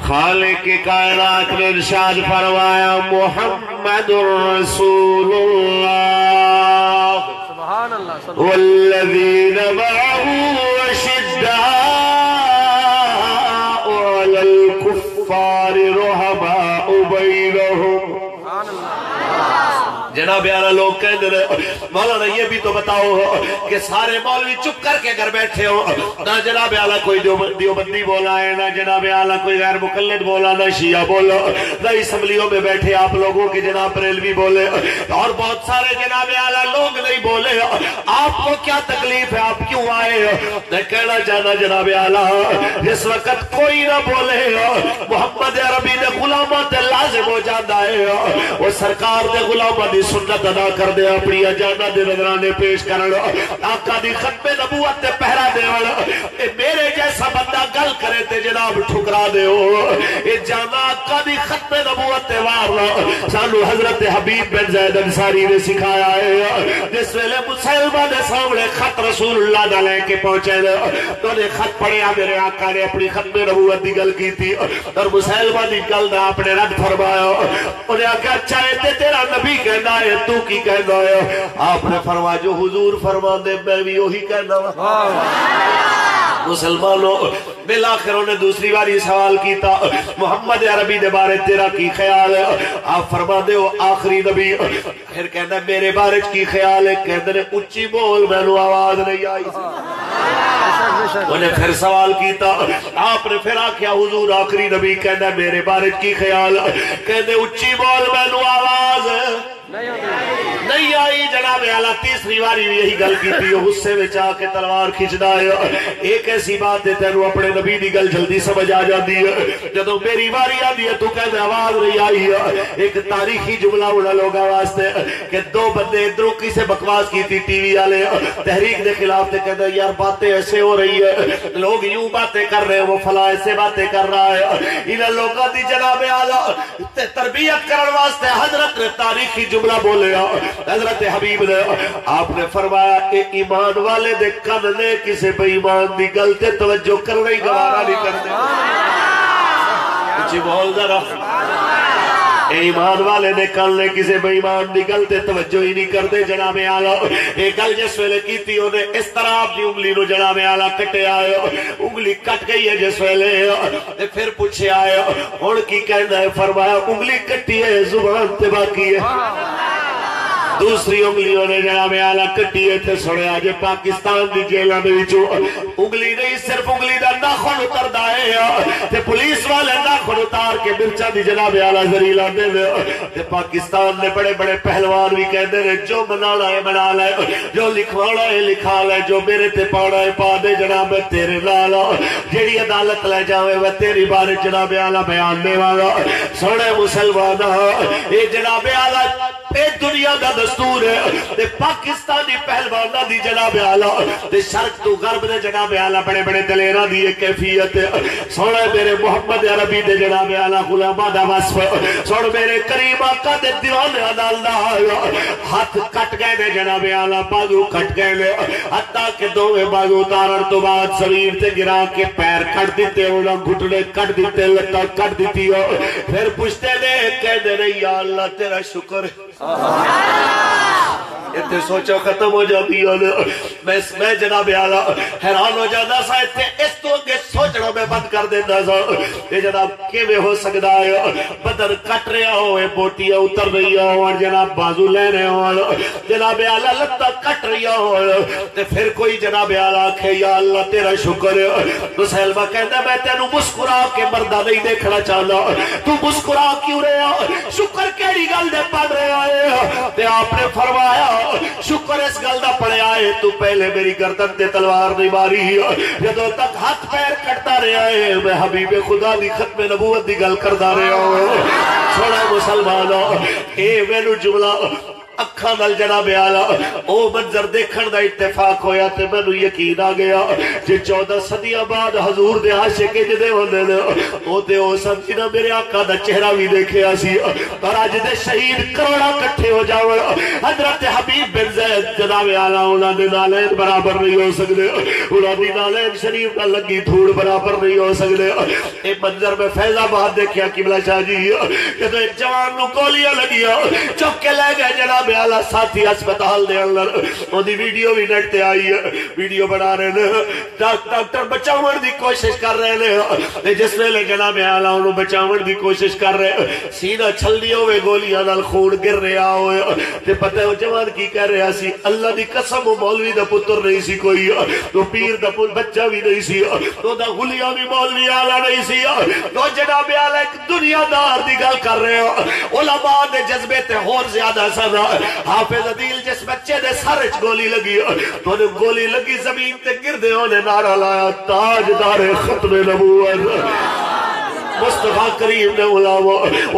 خالق کائنات نے ارشاد فرمایا محمد رسول اللہ سبحان اللہ والذین معه اشداء علی الکفار رحماء بینہم. جناب اعلیٰ لوگ کہتے ہیں مولانا یہ بھی تو بتاؤ کہ سارے مولوی چپ کر کے گھر بیٹھے ہو، نہ جناب اعلیٰ کوئی دیوبندی بولا ہے، نہ جناب اعلیٰ کوئی غیر مقلد بولا، نہ شیعہ بولا، نہ اسمبلیوں میں بیٹھے آپ لوگوں کے جناب بریلوی بولے اور بہت سارے جناب اعلیٰ لوگ نہیں بولے. آپ کو کیا تکلیف ہے؟ آپ کیوں آئے؟ میں کہنا چاہنا جناب اعلیٰ جس وقت کوئی نہ بولے محمد عربی نے غلامات لازم ہو جاتا ہے، وہ سرکار دے غلامات دی سنت ادا کر دے، اپنی اجانا دے نظرانے پیش کرنا، آقا دی ختم نبوت تے پہرا دے والا. میرے جیسا بندہ گل کرے تے جناب ٹھکرا دے ہو. اے جانا آقا دی ختم نبوت تے وارنا سانو حضرت حبیب بن زید انصاری نے سکھایا ہے. جس ویلے مسلمان دے سامنے خط رسول اللہ دا لے کے پہنچے تو نے خط پڑھیا، میرے آقا نے اپنی ختم نبوت دی گل کی تھی اور مسلمان دی گل دا اپنے رد فرمایا. انہیں آقا اچھا ہے تیرا نبی کہنا ہے تو کی کہنا ہے؟ آپ نے فرمایا جو حضور فرما دے میں بھی وہی کہنا ہوں. مسلمانوں بالآخر انہیں دوسری باری سوال کیتا محمد عربی دے بارے تیرا کی خیال ہے؟ آپ فرما دے ہو آخری نبی. پھر کہنا میرے بارے کی خیال ہے؟ کہتے ہیں اچھی بول میں نو آواز نہیں آئی. انہیں پھر سوال کیتا آپ نے پھر آکھیا حضور آخری نبی کہنا میرے بارے کی خیال؟ کہتے اچھی بول میں نو آواز نہیں آئی. جناب اعلیٰ تیسری باری بھی یہی گل کی تھی، غصے میں چاہ کے تلوار کھچدا ہے. ایک ایسی بات ہے تینوں اپنے نبی دی گل جلدی سمجھ آ جاتی ہے، جدوں میری باری آتی ہے تو کہتے آواز نہیں آئی. ایک تاریخی جملہ انہاں لوگاں واسطے کہ دو بندے ادھروں کسی بکواس کی تھی ٹی وی والے تحریک کے خلاف، تے کہتے یار باتیں ایسے ہو رہی ہے، لوگ یوں باتیں کر رہے ہیں، وہ فلاں ایسے باتیں کر رہا ہے. انہاں لوگاں دی جناب اعلیٰ تربیت کرن واسطے حضرت نے تاریخی جملہ بولے. حضرت حبیب نے آپ نے فرمایا اے ایمان والے دے کن نے کسے بے ایمان دی گل تے توجہ کرنا ہی گوارا نہیں کرتے. کچھ بول ذرا. اے ایمان والے دے کن نے کسے بے ایمان دی گل تے توجہ ہی نہیں کرتے. جناب اعلیٰ یہ گل جس ویلے کی تھی انہیں اس طرح آپ دی انگلی نو جناب اعلیٰ کٹے آئے، انگلی کٹ گئی ہے جس ویلے. پھر پوچھے آئے ہن کی کہنا ہے؟ فرمایا انگلی کٹی ہے زبان تے باقی ہے. دوسری انگلیوں نے جناب اعلیٰ کٹی ہے تے سنیا جے پاکستان دی جیلاں دے وچوں انگلی نہیں صرف انگلی دا ناخن اتردا ہے تے پولیس والے ناخن اتار کے مرچاں دی جناب اعلیٰ زری لاندے نے. تے پاکستان دے بڑے بڑے پہلوان بھی کہندے نے جو بنانا ہے بنا لے، جو لکھوانا ہے لکھا لے، جو میرے تے پانا ہے پا دے جناب تیرے نال. جیڑی عدالت لے جاوے وہ تیری بارے جناب اعلیٰ بیان دے والا. سونے مسلماناں اے جناب اعلیٰ اے دنیا دا دستور ہے تے پاکستانی پہلوانا دی جناب اعلیٰ تے شرق تو غرب دے جناب اعلیٰ بڑے بڑے دلیراں دی ایک کیفیت ہے. سونے میرے محمد عربی دے جناب اعلیٰ غلاماں دا وصف، سونے میرے کریم آقا دے دیوانے دا ہاتھ کٹ گئے نے جناب اعلیٰ، بازو کٹ گئے نے، حتیٰ کہ دوویں بازو اتارن تو بعد شریر تے گرا کے پیر کٹ دیتے، انہاں گھٹنے کٹ دیتے، لتاں کٹ دیتی. پھر پوچھتے نے کہتے نے یا اللہ تیرا شکر ہے. اتنے سوچا ختم ہو جاتی ہے. میں جناب اعلیٰ حیران ہو جاتا سا، اس تو اگے سوچنا میں بند کر دیتا سا. یہ جناب کیویں ہو سکتا ہے بدن کٹ رہا ہوئے، بوٹیاں اتر رہی ہو، جناب بازو لے رہے ہو، جناب اعلیٰ لتاں کٹ رہی ہو، پھر کوئی جناب اعلیٰ آکھے یا اللہ تیرا شکر ہے. مسلمہ کہتا میں تینوں مسکرا کے مردہ نہیں دیکھنا چاہتا، تو مسکرا کیوں رہا؟ شکر کیڑی گل دے پڑھ رہا ہے؟ تے آپ نے فرمایا شکر اس گل دا پڑھیا ہے تو پہلے میری گردن تے تلوار نہیں ماری، جدوں تک ہاتھ پیر کٹتا رہا ہے میں حبیب خدا دی ختم نبوت دی گل کردا رہا ہوں. سونا مسلمانوں اے مینوں جملہ اکھاں نال جناب اعلی او منظر دیکھن دا اتفاق ہویا تے مینوں یقین آ گیا جے 14 صدیاں بعد حضور دے عاشق جدے ہوندے نے او تے او سب جنہاں میرے آقا دا چہرہ بھی دیکھیا سی پر اج دے شہید کروڑا کٹھے ہو جاون حضرت حبیب بن زید جناب اعلی انہاں دے نالین برابر نہیں ہو سکدے انہاں دی نالین شریف نال لگی دھوڑ برابر نہیں ہو سکدے اے منظر میں فیض آباد دیکھیا قبلہ شاہ جی کہ ایک جوان نو گولیاں لگیاں چک کے لے گئے جناب بیاں ساتھی ہسپتال دے اندر وہ دی ویڈیو بھی نیٹ تے آئی ہے ویڈیو بنا رہے ہیں ڈاکٹر بچاون دی کوشش کر رہے ہیں جس ویلے جناب بیاں انہوں بچاون دی کوشش کر رہے ہیں سینہ چھل دی ہوئے گولیاں نال خون گر رہا ہوئے تے پتہ ہے وہ جوان کی کہہ رہا سی اللہ دی قسم وہ مولوی دا پتر نہیں سی کوئی تو پیر دا بچہ بھی نہیں سی تو دا غلیہ بھی مولوی آلہ نہیں سی تو جناب بیاں ایک دنیا دار دی گل کر رہے ہیں علماء دے جذبے تے اور زیادہ سزا حافظ عدیل جس بچے دے سرچ گولی لگی تو نے گولی لگی زمین تے گردے ہونے نعرہ لایا تاجدار ختم نبوت مصطفیٰ کریم نے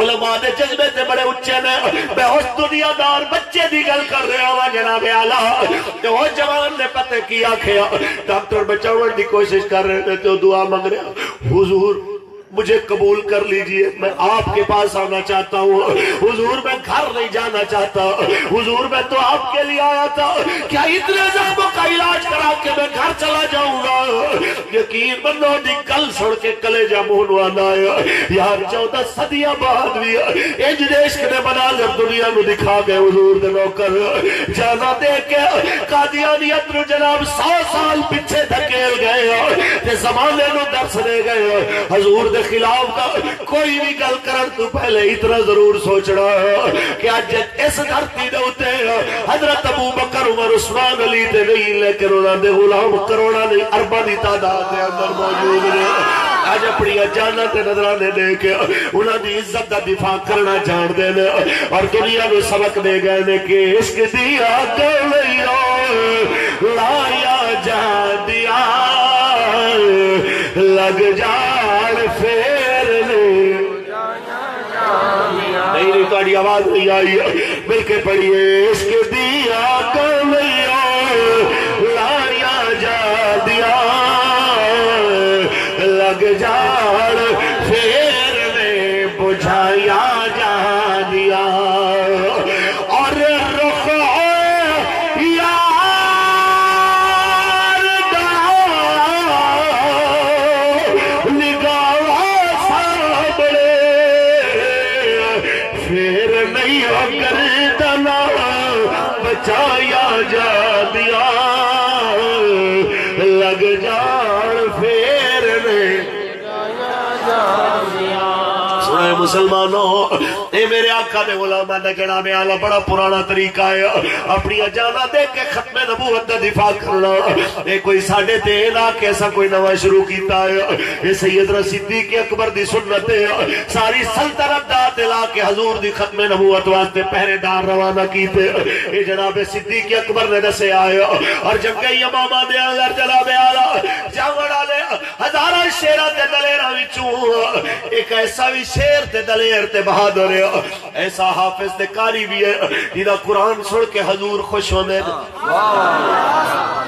علماء دے جذبے تے بڑے اچھے نے میں اس دنیا دار بچے دی گل کر رہا ہوں جناب اعلیٰ کہ وہ جوان نے پتہ کیا کھیا ڈاکٹر بچاون دی کوشش کر رہے تھے تو دعا مانگ رہے حضور مجھے قبول کر لیجئے میں آپ کے پاس آنا چاہتا ہوں حضور میں گھر نہیں جانا چاہتا حضور میں تو آپ کے لیے آیا تھا کیا اتنے زخموں کا علاج کرا کے میں گھر چلا جاؤں گا یقین بنو دی کل سڑ کے کلیجہ مونوانا آیا یار 14 صدیاں بعد بھی اج دیش کے بنا کر دنیا میں دکھا گئے حضور دے نوکر جانا دے کے قادیانیت نو جناب 100 سال پیچھے دھکیل گئے تے زمانے نو درس دے گئے حضور دے خلاف کا کوئی بھی گل کرن تو پہلے اتنا ضرور سوچنا کہ آج اس دھرتی دے ہوتے حضرت ابو بکر عمر عثمان علی دے نہیں لیکن انہوں نے غلام کروڑا نہیں اربا دی تعداد دے اندر موجود نے آج اپنی جانا تے نظرانے دے کے انہوں نے عزت دا دفاع کرنا جان دے نے اور دنیا کو سبق دے گئے نے کہ عشق دیا گلیا لایا جا دیا لگ جان پھیر لے نہیں تاری آواز نہیں آئی مل کے پڑھیے عشق دیا گلیا لایا جا دیا لگ جان پھر میں بجھایا جا دیا اور رخ یار نگاہ سامنے پھر نہیں گردنا بچایا جا دیا لگ جان پھر سنائے مسلمانوں اے میرے آقا نے علماء دا جناب اعلی بڑا پرانا طریقہ ہے اپنی جانا دے کے ختم نبوت دا دفاع کرنا اے کوئی ساڑھے تین آکے ایسا کوئی نوہ شروع کیتا ہے اے سیدنا صدیق اکبر دی سنت ہے ساری سلطنت دا دلا کے حضور دی ختم نبوت واسطے پہرے دار روانہ کیتے اے جناب صدیق اکبر نے دسے آئے اور جب گئی امامہ دے اندر جناب اعلی جاوڑا لے ہزارہ شیرہ تے دلیرہ وچوں ایک ایسا بھی شیر تے دلیر تے بہادر ہے ایسا حافظ تے کاری بھی ہے جنہا قرآن سن کے حضور خوش ہونے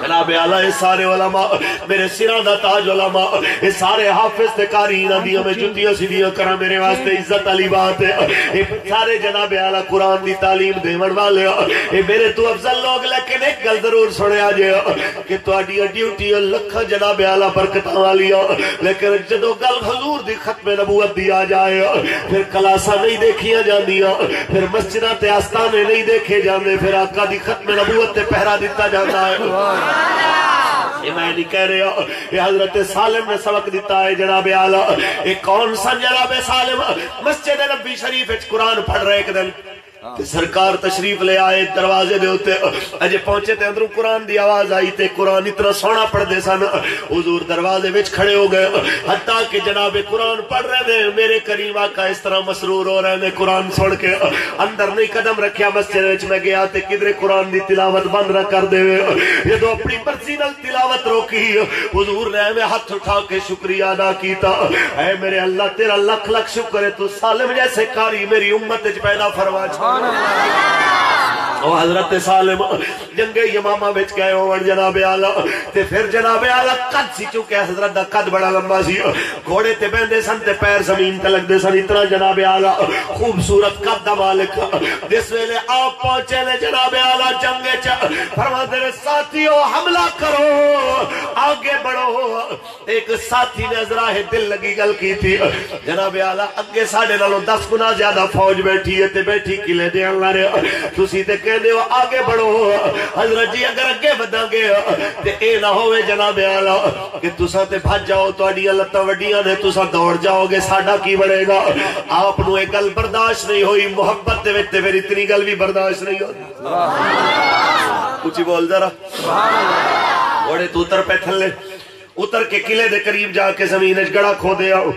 جناب اعلیٰ یہ سارے علماء میرے سران دا تاج علماء یہ سارے حافظ تے کاری انہاں دیا میں جتیاں سیدیاں کرا میرے واسطے عزت علی بات ہے یہ سارے جناب اعلیٰ قرآن دی تعلیم دیون والے یہ میرے تو افضل لوگ لیکن ایک گل ضرور سنے آجے کہ تو آڈیا ڈیوٹی لکھا جناب اعلیٰ برکتاں والی لیکن جدو گل حضور دی ختم نبوت دیا جائے پھر کلاسہ نہیں دیکھیا جاندیا پھر مسجدہ تے آستانے نہیں دیکھے جاندے پھر آقا دی ختم نبوت تے پہرا دیتا جاندہ ہے یہ میں نہیں کہہ رہا یہ حضرت سالم نے سبق دیتا ہے جناب اعلیٰ ایک کون سا جناب سالم مسجد نبی شریف قرآن پڑھ رہے ایک دن سرکار تشریف لے آئے دروازے دے ہوتے اجے پہنچے تے اندروں قرآن دی آواز آئی تے قرآن اتنا سونا پڑھ دے سن حضور دروازے وچ کھڑے ہو گئے حتیٰ کہ جناب قرآن پڑھ رہے دے میرے کریم آقا اس طرح مسرور ہو رہے دے قرآن سن کے اندر نہیں قدم رکھیا مسجد وچ میں گیا تے کدھر قرآن دی تلاوت بند نہ کر دے یہ تو اپنی مرضی نال تلاوت روکی حضور نے میں ہاتھ اٹھا کے شکریہ ادا کیتا اے میرے اللہ تیرا لکھ لکھ شکر ہے تو سالم جیسے کاری میری امت وچ پیدا فرما حضرت سالم جنگ یمامہ وچ گئے ہون جناب اعلی تے پھر جناب اعلی قد سی چکے حضرت دا قد بڑا لمبا سی گھوڑے تے بہندے سن تے پیر زمین تے لگدے سن اتنا جناب اعلی خوبصورت قد دا مالک جس ویلے آپ پہنچے نے جناب اعلی جنگ وچ فرماندے نے ساتھیو حملہ کرو آگے بڑھو ایک ساتھی نے ذرائع دل لگی گل کی تھی جناب اعلی اگے ساڈے نالوں 10 گنا زیادہ فوج بیٹھی ہے تے بیٹھی قلعے دے اندر تسی تے کہندے ہو آگے بڑھو حضرت جی اگر اگے وداں گے تے اے نہ ہوئے جناب اعلی کہ تساں تے بھج جاؤ تہاڈیاں لتاں وڈیاں نے تساں دوڑ جاؤ گے ساڈا کی بنے گا آپ نو ایک گل برداشت نہیں ہوئی محبت دے وچ تے پھر اتنی گل بھی برداشت نہیں ہوتی کچھ بول ذرا گھوڑے تو اتر پہ تھلے اتر کے قلعے دے قریب جا کے زمین وچ گڑا کھودے آؤ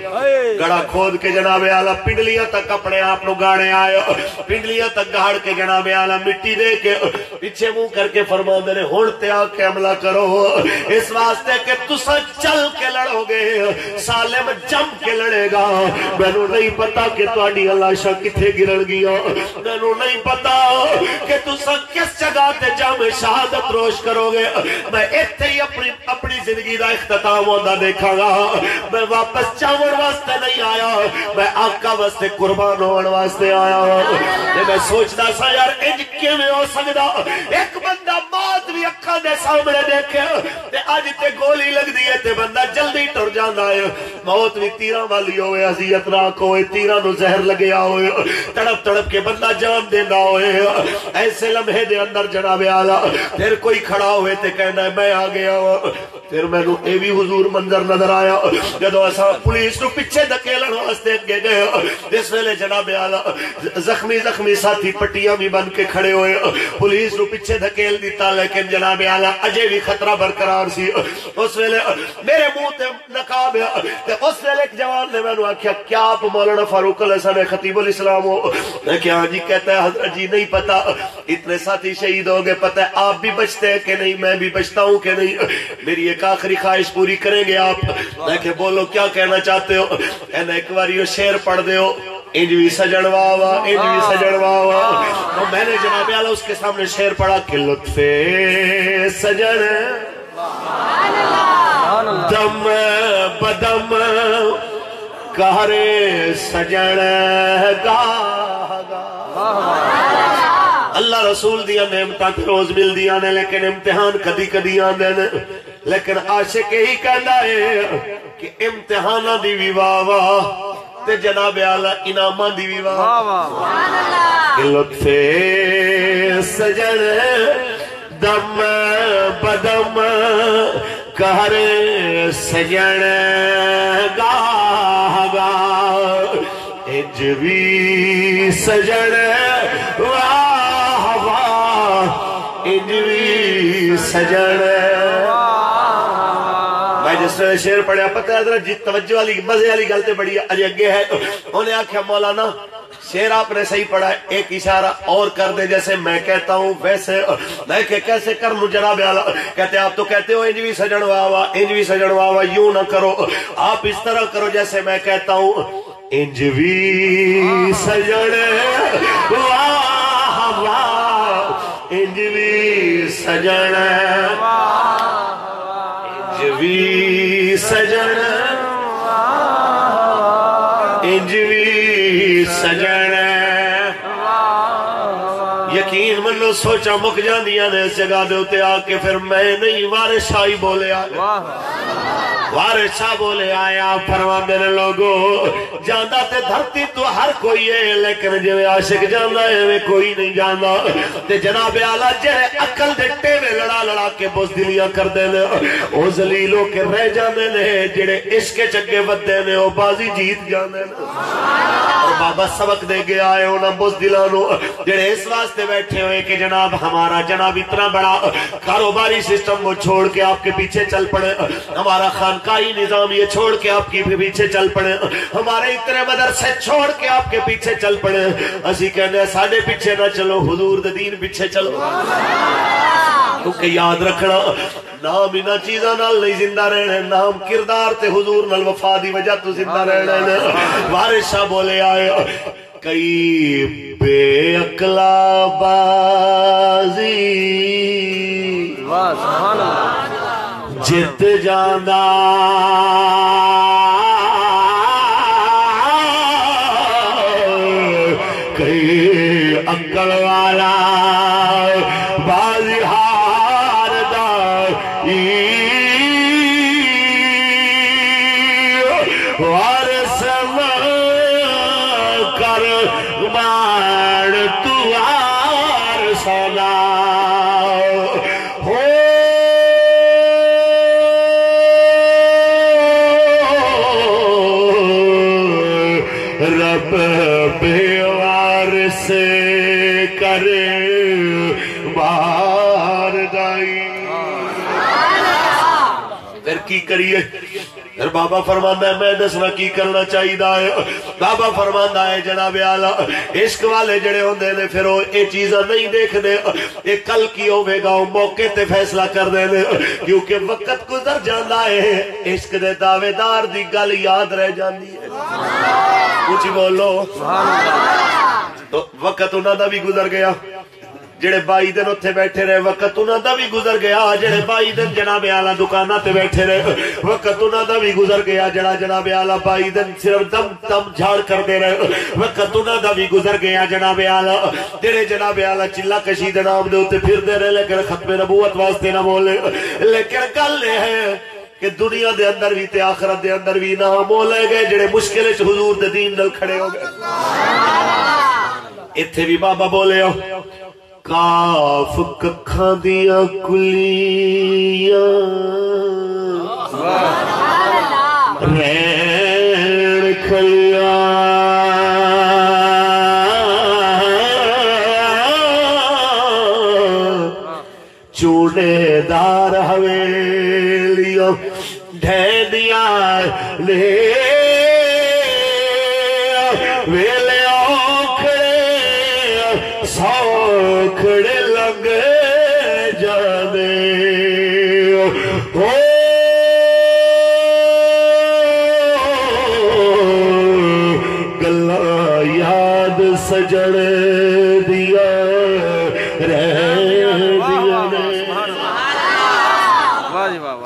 گڑا کھود کے جناب اعلی پنڈلیاں تک اپنے آپ نو گاڑے آئے پنڈلیاں تک گاڑ کے جناب اعلی مٹی دے کے پیچھے منہ کر کے فرماندے نے ہن تے آ کے حملہ کرو اس واسطے کہ تساں چل کے لڑو گے سالم جم کے لڑے گا مینوں نہیں پتا کہ تہاڈی لاشاں کتھے گرن گیاں مینوں نہیں پتا کہ تساں کس جگہ تے جم شہادت روش کرو گے میں ایتھے ہی اپنی زندگی دا اختتام ہوتا دیکھا گا میں واپس چاون واسطے نہیں آیا میں آقا واسطے قربان ہونے واسطے آیا میں سوچنا سا یار انج کیویں ہو سکدا ایک بندہ موت بھی اکھاں دے سامنے دیکھے تے اج تے گولی لگ دی ہے تے بندہ جلدی ٹر جاندا ہے موت بھی تیراں والی ہوئے اذیت ناک ہوئے تیراں نو زہر لگیا ہوئے تڑپ تڑپ کے بندہ جان دیندا ہوئے ایسے لمحے دے اندر جناب اعلی پھر کوئی کھڑا ہوئے تے کہنا ہے میں آ گیا پھر میں اے بھی حضور منظر نظر آیا جدو اسا پولیس نو پیچھے دھکیلن واسطے اگے گئے جس ویلے جناب اعلی زخمی ساتھی پٹیاں بھی بن کے کھڑے ہوئے پولیس نو پیچھے دھکیل دیتا لیکن جناب اعلی اجے بھی خطرہ برقرار سی اس ویلے میرے منہ تے نقاب تے اس ویلے ایک جوان نے مینوں آکھیا کیا آپ مولانا فاروق الحسن خطیب الاسلام ہو میں کہ ہاں جی کہتا ہے حضرت جی نہیں پتا اتنے ساتھی شہید ہو گئے پتہ ہے آپ بھی بچتے ہیں کہ نہیں میں بھی بچتا ہوں کہ نہیں میری ایک آخری خواہش پوری کریں گے آپ میں کہ بولو کیا کہنا چاہتے ہو اینا ایک بار یہ شعر پڑھ دے ہو انج بھی سجن واوا انج بھی سجن واوا تو میں نے جناب اعلیٰ اس کے سامنے شعر پڑھا کہ لطف سجن دم بدم کہرے سجن گاہ اللہ رسول دیا نعمتاں روز مل دیا نے لیکن امتحان کدی کدی آندے نے لیکن عاشق ہی کہنا ہے کہ امتحانہ دی بھی واہ واہ تے جناب اعلیٰ انعامہ دی بھی واہ کہ لطف سجن دم بدم کہر سجن گاہ گاہ انج بھی سجن واہ واہ انج بھی سجن جس نے شعر پڑھیا پتہ ہے حضرت جی توجہ والی مزے والی گل تے بڑی اجے اگے ہے انہیں آکھیا مولانا شعر آپ نے صحیح پڑھا ہے ایک اشارہ اور کر دے جیسے میں کہتا ہوں ویسے میں کہ کیسے کر لوں جناب اعلیٰ کہتے آپ تو کہتے ہو انج بھی سجن واوا انج بھی سجن واوا یوں نہ کرو آپ اس طرح کرو جیسے میں کہتا ہوں انج بھی سجن واہ واہ انج بھی سجن بھی سجن انج بھی سجن یقین منو سوچا مک جاندیاں نے اس جگہ دے اتے آ کے پھر میں نہیں وارث شاہی بولے آیا وارث شاہ بولے آیا فرماندے نے لوگو جاندا تے دھرتی تو ہر کوئی ہے لیکن جویں عاشق جاندا ہے وہ کوئی نہیں جاندا تے جناب اعلیٰ جڑے عقل دے ٹیوے لڑا لڑا کے بزدلیاں کردے نے او ذلیل ہو کے رہ جاندے نے جڑے عشق چگے ودے نے او بازی جیت جاندے نے اور بابا سبق دے گیا ہے انہاں بزدلاں نو جڑے اس واسطے بیٹھے ہوئے کہ جناب ہمارا جناب اتنا بڑا کاروباری سسٹم وہ چھوڑ کے آپ کے پیچھے چل پڑے ہمارا خانقاہی نظام یہ چھوڑ کے آپ کے پیچھے چل پڑے ہمارے اتنے مدرسے چھوڑ کے آپ کے پیچھے چل پڑے اسی کہنے ہیں ساڑھے پیچھے نہ چلو حضور دے دین پیچھے چلو کیونکہ یاد رکھنا نام انہاں چیزاں نال نہیں زندہ رہنے نام کردار تے حضور نال وفا دی وجہ تو زندہ رہنے وارث شاہ بولے آئے کئی بے عقلا بازی جت جانا کئی عقل والا بازی ہار وارث کر بان تو سونا ہو رب بے وارث کر بار دائی پھر کی کریے پھر بابا فرماندہ ہے میں دسنا کی کرنا چاہیے ہے بابا فرماندہ ہے جناب اعلیٰ عشق والے جڑے ہوندے نے پھر وہ یہ چیزاں نہیں دیکھ دے یہ کل کی ہوئے گا وہ موقع تے فیصلہ کر دے دے کیونکہ وقت گزر جاندہ ہے عشق دے دعوے دار دی گل یاد رہ جاندی ہے کچھ بولو تو وقت انہاں دا بھی گزر گیا جڑے 22 دن اتھے بیٹھے رہے وقت انہاں دا بھی گزر گیا جڑے 22 دن جناب اعلیٰ دکانہ تے بیٹھے رہے وقت انہاں دا بھی گزر گیا جڑا جناب اعلیٰ 22 دن صرف دم جھاڑ کر دے رہے وقت انہاں دا بھی گزر گیا جناب اعلیٰ جڑے جناب اعلیٰ چلا کشید نام دے ہوتے پھر دے رہے لیکن ختم نبوت واسطے نہ بولے لیکن کل ہے کہ دنیا دے اندر بھی تے آخرت دے اندر بھی نہ مولے گئے جڑے مشکل حضور دے دین نال کھڑے ہو گئے اتھے بھی بابا بولے ہو کاف ککھاں دیا کلیاں رین کھلیاں چوڑے دار حویلیاں ڈھینیاں لے ویلے سوکھڑے لگ جانے گلہ یاد سجڑ دیا رہ دیا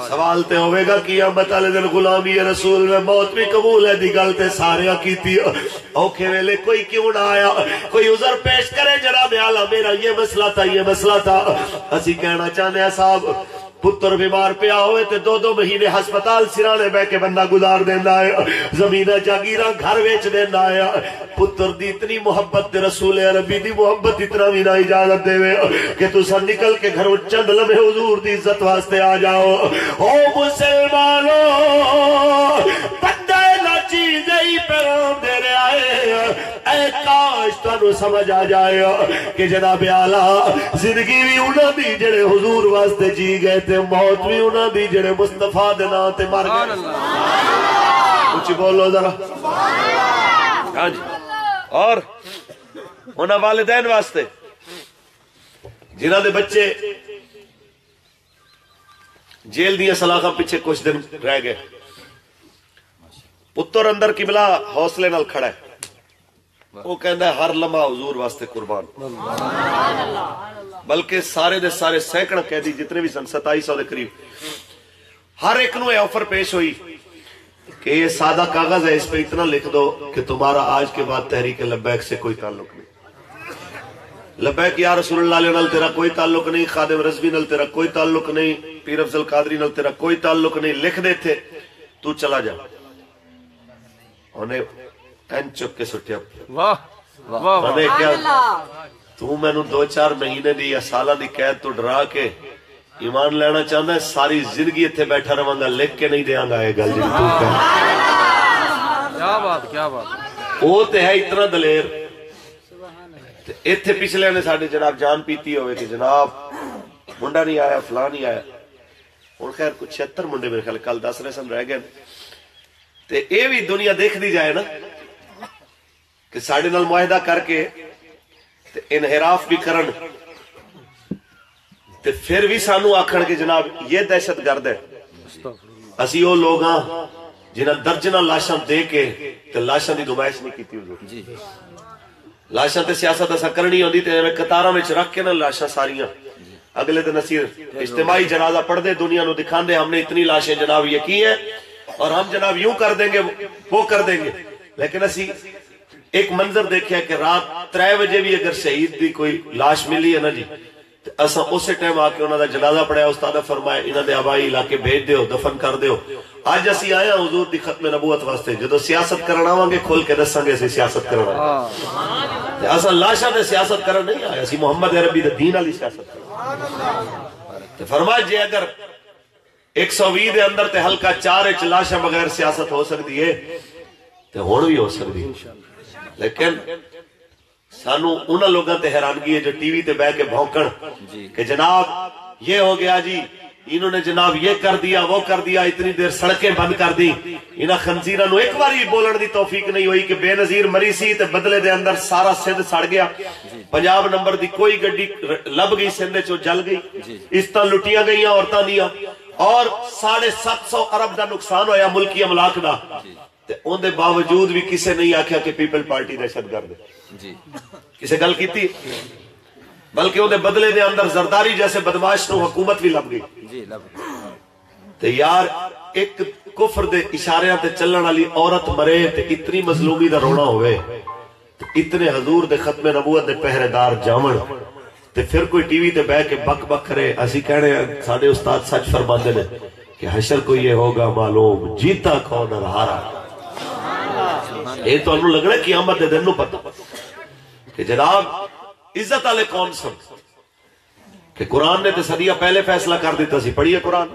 سوال تے ہوئے گا کیا بتالے دن غلامی رسول میں موت بھی قبول ہے دی گلتے سارے کیتی اوکھے ویلے کوئی کیوں نہ آیا کوئی عذر پیش کرے جناب اعلیٰ میرا یہ مسئلہ تھا اسی کہنا چاہنے ہیں صاحب پتر بیمار پیا ہوئے تے 2 مہینے ہسپتال سرانے بے کے بندہ گزار دینا ہے زمینہ جاگیرہ گھر ویچ دینا ہے پتر دی اتنی محبت دے رسول عربی دی محبت اتنا بھی نہ اجازت دے کہ تو سر نکل کے گھر چند لمحے حضور دی عزت واسطے آ جاؤ او مسلمانوں بندہ نہ چیزیں ہی پیغام دے رہے آئے اے کاش تانوں سمجھ آ جائے کہ جناب اعلیٰ زندگی بھی انہاں دی جڑے حضور واسطے جی گئے تھے موت بھی انہاں دی جڑے مصطفیٰ دے نام تے مر گئے کچھ بولو ذرا ہاں جی اور انہاں والدین واسطے جنہاں دے بچے جیل دیا سلاخاں پیچھے کچھ دن رہ گئے پتر اندر قبلہ حوصلے نال کھڑا ہے وہ کہندا ہے ہر لمحہ حضور واسطے قربان بلکہ سارے دے سارے سینکڑا قیدی جتنے بھی سن 2700 دے قریب ہر ایک نو آفر پیش ہوئی کہ یہ سادہ کاغذ ہے اس پہ اتنا لکھ دو کہ تمہارا آج کے بعد تحریک لبیک سے کوئی تعلق نہیں لبیک یا رسول اللہ علیہ نال تیرا کوئی تعلق نہیں خادم رضوی نال تیرا کوئی تعلق نہیں پیر افضل قادری نال تیرا کوئی تعلق نہیں لکھ دے تھے تو چلا جا انہیں این چک کے سٹیا انہیں کیا تو میں نو 2-4 مہینے دی یا سالہ دی قید تو ڈرا کے ایمان لینا چاہتا ہے ساری زندگی اتھے بیٹھا رہاں گا لکھ کے نہیں دیاں گا یہ گل جی کیا بات وہ تے ہے اتنا دلیر اتھے پچھلے نے ساڑھے جناب جان پیتی ہوئے کہ جناب منڈا نہیں آیا فلاں نہیں آیا اور خیر کچھ 76 منڈے میرے خیال کل 10 رسم رہ گئے تے اے بھی دنیا دیکھ دی جائے نا کہ ساڑھے نال معاہدہ کر کے تے انحراف بھی کرن تے پھر بھی سانو آکھن کہ جناب یہ دہشت گرد ہے اسی وہ لوگ ہاں جنہاں درجنہ لاشاں دے کے تے لاشاں دی نمائش نہیں کیتی حضور لاشاں تے سیاست ایسا کرنی ہوندی تے میں قطاراں وچ رکھ کے نا لاشاں ساریاں اگلے دن اسی اجتماعی جنازہ پڑھ دے دنیا نو دکھان دے ہم نے اتنی لاشیں جناب یہ کی ہے اور ہم جناب یوں کر دیں گے وہ کر دیں گے. لیکن اسی ایک منظر دیکھیا کہ رات 3 بجے بھی اگر شہید دی کوئی لاش ملی ہے نا جی اساں اسی ٹائم آ کے انہاں دا جنازہ پڑھیا. استاد نے فرمایا انہاں دے آبائی علاقے بھیج دیو دفن کر دیو. اج اسی آئے ہیں حضور دی ختم نبوت واسطے جدو سیاست کرنا آواں گے کھول کے دساں گے اسی سیاست کرنا تے اساں لاشاں تے سیاست کرن نہیں آئے اسی محمد عربی دے دین والی سیاست تے فرمایا جے اگر 120 دے اندر تے حلقہ 4 وچ لاشاں بغیر سیاست ہو سکتی ہے تے ہن بھی ہو سکتی ہے. لیکن سانو انہاں لوگاں تے حیرانگی ہے جو ٹی وی تے بیٹھ کے بھونکن کہ جناب یہ ہو گیا جی انہوں نے جناب یہ کر دیا وہ کر دیا اتنی دیر سڑکیں بند کر دی. انہاں خنزیراں نو ایک باری بولن دی توفیق نہیں ہوئی کہ بے نظیر مری سی تے بدلے دے اندر سارا سندھ سڑ گیا. پنجاب نمبر دی کوئی گڈی لب گئی سندھ چوں جل گئی عزتاں لٹیاں گئیاں عورتاں دیاں اور 750 ارب دا نقصان ہویا ملکی املاک دا. تے اون دے باوجود بھی کسے نہیں آکھیا کہ پیپل پارٹی دہشت گرد ہے. کسے گل کیتی بلکہ اون دے بدلے دے اندر زرداری جیسے بدماش نو حکومت بھی لب گئی. تے یار ایک کفر دے اشاریاں تے چلن والی عورت مرے تے اتنی مظلومی دا رونا ہوئے اتنے حضور دے ختم نبوت دے پہرے دار جاون تے پھر کوئی ٹی وی تے بیٹھ کے بک بک کرے. اسی کہنے ساڈے استاد سچ فرماندے نے کہ حشر کو یہ ہوگا معلوم جیتا کون اور ہارا. یہ تو انہوں لگنا قیامت دے دن نو پتہ کہ جناب عزت والے کون سن کہ قرآن نے تے صدیہ پہلے فیصلہ کر دیتا سی. پڑھیے قرآن.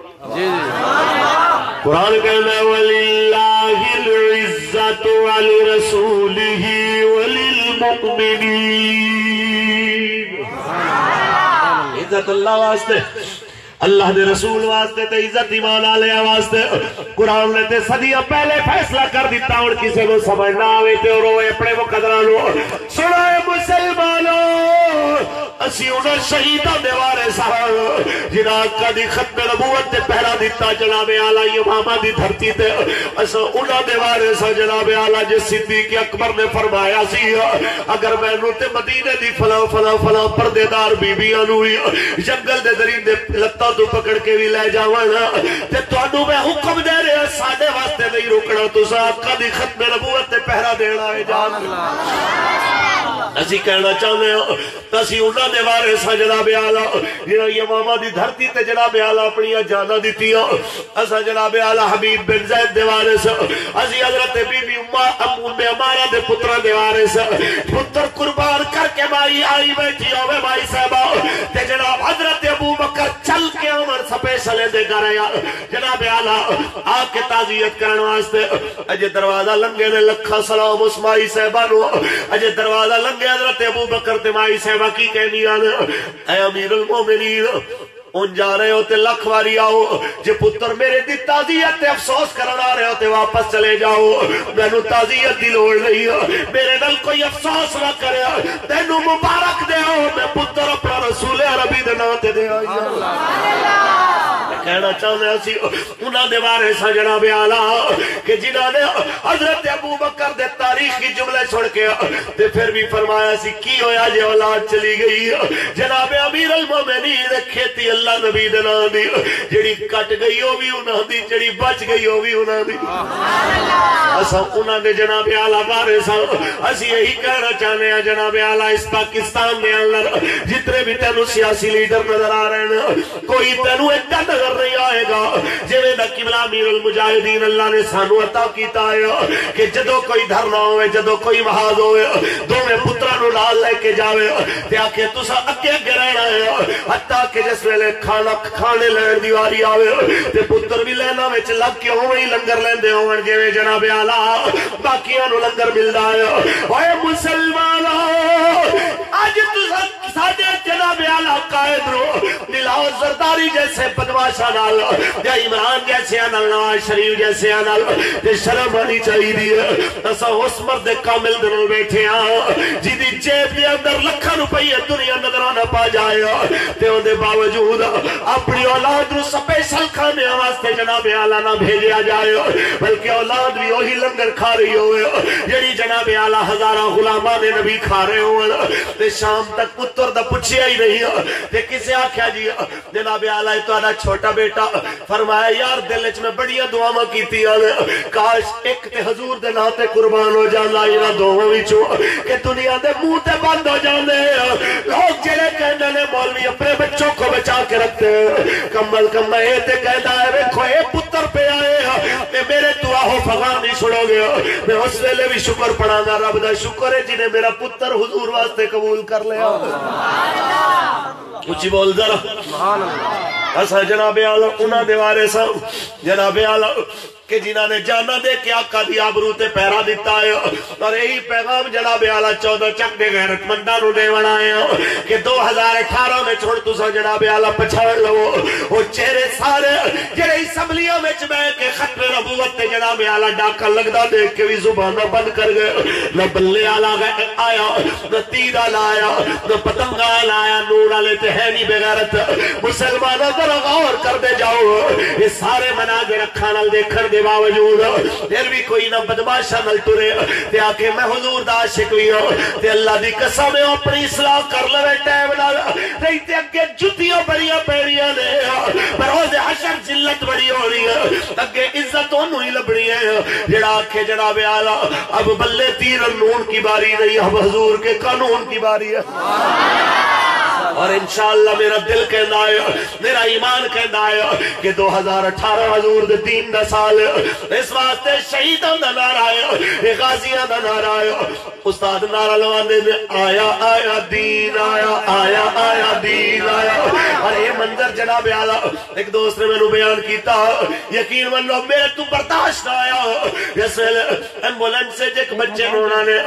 قرآن کہنا ہے وَلِلَّهِ الْعِزَّةُ وَلِرَسُولِهِ وَلِلْمُؤْمِنِينَ. عزت اللہ واسطے اللہ دے رسول واسطے تے عزت ایمان والے واسطے قرآن نے تے صدیہ پہلے فیصلہ کر دیتا. اور کسی کو سمجھ نہ آوے تے روئے اپنے مقدراں نو. سنو اے مسلمانوں اسی انہاں شہیداں دے وارث ہاں جنہاں کدی ختم نبوت تے پہرا دیتا جناب اعلی امامہ دی دھرتی تے. اساں انہاں دے وارث ہاں جناب اعلی جس صدیق اکبر نے فرمایا سی اگر مینوں تے مدینے دی فلاں فلاں فلاں پردے دار بیبیاں نو جنگل دے درندے لتاں تو پکڑ کے بھی لے جاوانا تے تانوں میں حکم دے رہا ساڈے واسطے نہیں رکنا تساں کدی ختم نبوت تے پہرا دینا ہے. جان اسی کہنا چاہنے ہو اسی انہاں دے وارث ہاں جناب اعلی جنہاں امامہ دی دھرتی تے جناب اعلی اپنی جاناں دتیاں. اساں جناب اعلی حبیب بن زید دے وارث اسی حضرت بی بی ام امارہ دے پتراں دے وارث. پتر قربان کر کے مائی آئی بیٹھی ہوے مائی صاحبہ تے جناب حضرت ابو بکر چل کے عمر سپیشلے دے کر آیا جناب اعلی آ کے تعزیت کرن واسطے. اجے دروازہ لنگے نے لکھا سلام اس مائی صاحبہ نو. اجے دروازہ لنگے حضرت ابو بکر تے مائی صاحبہ کی کہنی آن اے امیر المومنین ان جا رہے ہو تے لکھ واری آؤ جے پتر میرے دی تعزیت تے افسوس کرنا رہے ہو تے واپس چلے جاؤ. مینوں تعزیت دی لوڑ نہیں میرے نال کوئی افسوس نہ کرے تینوں مبارک دے ہو میں پتر اپنا رسول عربی دے نام تے دے آئی. کہنا چاہتے ہیں اسی انہاں دے وارث ہاں جناب اعلی کہ جنہاں نے حضرت ابو بکر دے تاریخی جملے چھوڑ کے تے پھر بھی فرمایا سی کی ہویا جے اولاد چلی گئی جناب امیر المومنین کھیتی اللہ نبی دے نام دی جڑی کٹ گئی وہ بھی انہاں دی جڑی بچ گئی وہ بھی انہاں دی. اساں انہاں دے جناب اعلی وارث ہاں. اسی یہی کہنا چاہتے ہیں جناب اعلی اس پاکستان دے اندر جتنے بھی تینوں سیاسی لیڈر نظر آ رہے ہیں کوئی تینوں ایڈا نظر نہیں آئے گا جویں دا قبلہ امیر المجاہدین اللہ نے سانو عطا کیتا ہے کہ جدو کوئی دھرنا ہوئے جدو کوئی محاذ ہوئے دوویں پتراں نو نال لے کے جاوے تے آکھے تساں اگے اگے رہنا ہے حتیٰ کہ جس ویلے کھانے لین دی واری آوے تے پتر بھی لینا وچ لگ کے ہوویں لنگر لیندے ہون جویں جناب اعلی باقیاں نو لنگر ملدا ہے. اوے مسلمانوں اج تساں ساڈے جناب اعلی قائد نو دلاؤ زرداری جیسے بدماش بدماشا نال یا عمران جیسے نواز شریف جیسے تے شرم آنی چاہیے اسا اس مرد کامل دنوں بیٹھے ہاں جی دی جیب دے اندر لکھاں روپیے دنیا نظر نہ پا جائے تے ان دے باوجود اپنی اولاد نو سپیشل کھانے واسطے جناب اعلیٰ نہ بھیجیا جائے بلکہ اولاد بھی وہی لنگر کھا رہی ہوئے جڑی جناب اعلیٰ ہزاراں غلامان نبی کھا رہے ہوئے تے شام تک پتر دا پوچھیا ہی نہیں تے کسے آکھیا جی جناب اعلیٰ تہاڈا چھوٹا بیٹا فرمایا یار دل وچ میں بڑیاں دعاواں کیتیاں کاش ایک تے حضور دے نام تے قربان ہو جاندا انہاں دوواں وچوں کہ دنیا دے منہ تے بند ہو جاندے لوگ جڑے کہندے نے مولوی اپنے بچوں کو بچا کے رکھتے ہیں کمل کمل یہ تے کہندا ہے ویکھو اے پتر پہ آئے تے میرے تو آہو فغان نہیں چھوڑو گے میں اس ویلے بھی شکر پڑھاں گا رب دا شکر ہے جنہیں میرا پتر حضور واسطے قبول کر لیا اچھی بول ذرا سبحان اللہ ایسا جناب اعلیٰ انہاں دے وارث جناب اعلیٰ کہ جنہاں نے جانا دے کے آقا دی آبرو تے پیرا دیتا ہے اور یہی پیغام جناب اعلیٰ 14 چک دے غیرت مندانو دے بنائے کہ 2018 میں چھوڑ تو سا جناب اعلیٰ پچھاڑ لو وہ چہرے سارے جڑے اسمبلیوں میں چبے کے ختم نبوت تے جناب اعلیٰ ڈاکا لگدا دیکھ کے بھی زبانہ بند کر گئے نہ بلے اعلیٰ آیا نہ تیر آلا آیا نہ پتنگ آلا آیا نور آلے تے ہے نہیں بغیرت مسلمانہ ذرا غور کر دے جاؤ یہ سارے مناظر رکھانا دیکھر دے باوجود پھر بھی کوئی نہ بدماشا نل ٹرے تے آکے میں حضور دا عاشق بھی ہوں تے اللہ دی قسم ہے اپنی اصلاح کر لوے ٹائم نال نہیں تے اگے جتیاں بڑیاں پیڑیاں نے پر روز حشر ذلت بڑی ہو رہی ہے اگے عزت انہوں ہی لبڑی ہے جڑا آکھے جناب اعلیٰ اب بلے تیر نون کی باری نہیں اب حضور کے قانون کی باری ہے اور انشاءاللہ میرا دل کہنا ہے میرا ایمان کہنا ہے کہ 2018 حضور دے دین دا سال اس واسطے شہیداں دا نعرہ ہے غازیاں دا نعرہ ہے استاد نعرہ لواندے نے آیا آیا دین آیا آیا آیا دین آیا اور یہ منظر جناب اعلیٰ ایک دوست نے میں نے بیان کیتا یقین من لو میرے تو برداشت نہ آیا جس ویلے ایمبولینس سے ایک بچے نونا نے